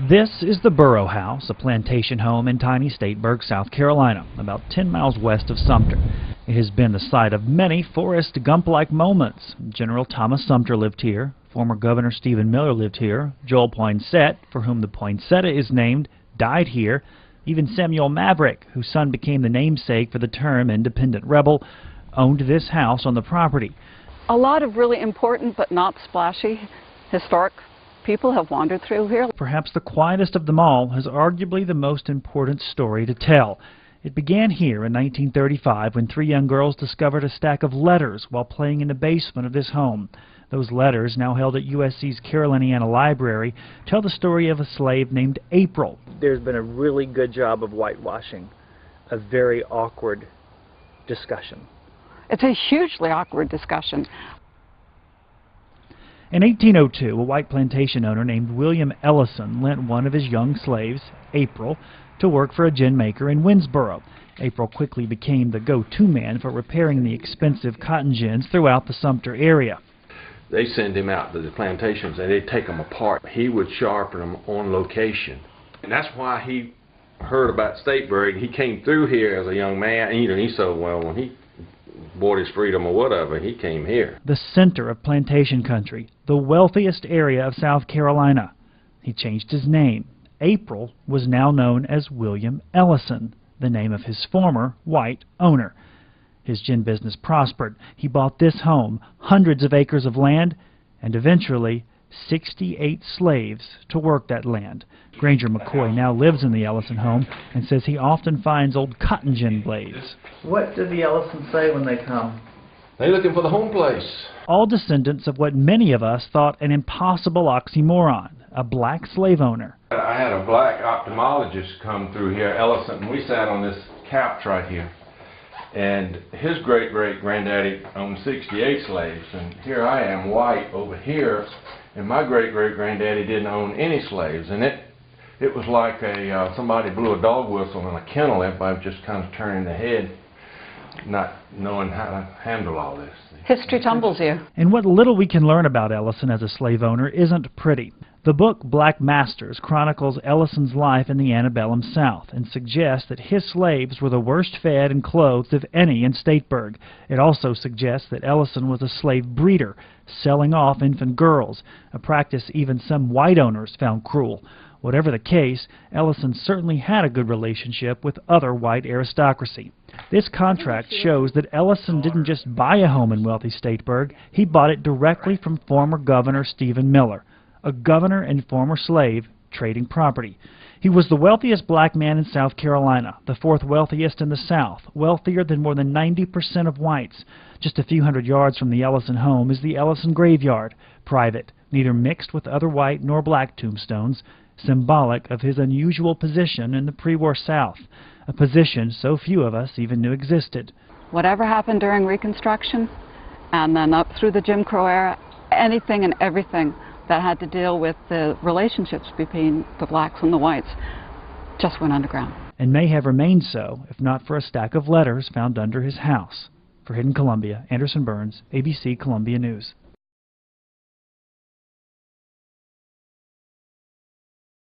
This is the Burrow House, a plantation home in tiny Statesburg, South Carolina, about 10 miles west of Sumter. It has been the site of many Forrest Gump-like moments. General Thomas Sumter lived here. Former Governor Stephen Miller lived here. Joel Poinsett, for whom the poinsettia is named, died here. Even Samuel Maverick, whose son became the namesake for the term independent rebel, owned this house on the property. A lot of really important but not splashy historic people have wandered through here. Perhaps the quietest of them all has arguably the most important story to tell. It began here in 1935 when three young girls discovered a stack of letters while playing in the basement of this home. Those letters, now held at USC's Caroliniana Library, tell the story of a slave named April. There's been a really good job of whitewashing a very awkward discussion. It's a hugely awkward discussion. In 1802, a white plantation owner named William Ellison lent one of his young slaves, April, to work for a gin maker in Winnsboro. April quickly became the go-to man for repairing the expensive cotton gins throughout the Sumter area. They send him out to the plantations and they take them apart. He would sharpen them on location. And that's why he heard about Statesburg. He came through here as a young man, and he said, well, when he bought his freedom or whatever, he came here. The center of plantation country, the wealthiest area of South Carolina. He changed his name. April was now known as William Ellison, the name of his former white owner. His gin business prospered. He bought this home, hundreds of acres of land, and eventually 68 slaves to work that land. Granger McCoy now lives in the Ellison home and says he often finds old cotton gin blades. What do the Ellisons say when they come? They're looking for the home place. All descendants of what many of us thought an impossible oxymoron, a black slave owner. I had a black ophthalmologist come through here, Ellison, and we sat on this couch right here. And his great-great-granddaddy owned 68 slaves, and here I am, white, over here, and my great-great-granddaddy didn't own any slaves. And it was like somebody blew a dog whistle in a kennel. Everybody was just kind of turning their head, not knowing how to handle all this. History tumbles you. And what little we can learn about Ellison as a slave owner isn't pretty. The book Black Masters chronicles Ellison's life in the antebellum South and suggests that his slaves were the worst fed and clothed of any in Statesburg. It also suggests that Ellison was a slave breeder, selling off infant girls, a practice even some white owners found cruel. Whatever the case, Ellison certainly had a good relationship with other white aristocracy. This contract shows that Ellison didn't just buy a home in wealthy Statesburg, he bought it directly from former Governor Stephen Miller, a governor and former slave trading property. He was the wealthiest black man in South Carolina, the fourth wealthiest in the South, wealthier than more than 90% of whites. Just a few hundred yards from the Ellison home is the Ellison graveyard, private, neither mixed with other white nor black tombstones, symbolic of his unusual position in the pre-war South, a position so few of us even knew existed. Whatever happened during Reconstruction, and then up through the Jim Crow era, anything and everything that had to deal with the relationships between the blacks and the whites just went underground. And may have remained so, if not for a stack of letters found under his house. For Hidden Columbia, Anderson Burns, ABC Columbia News.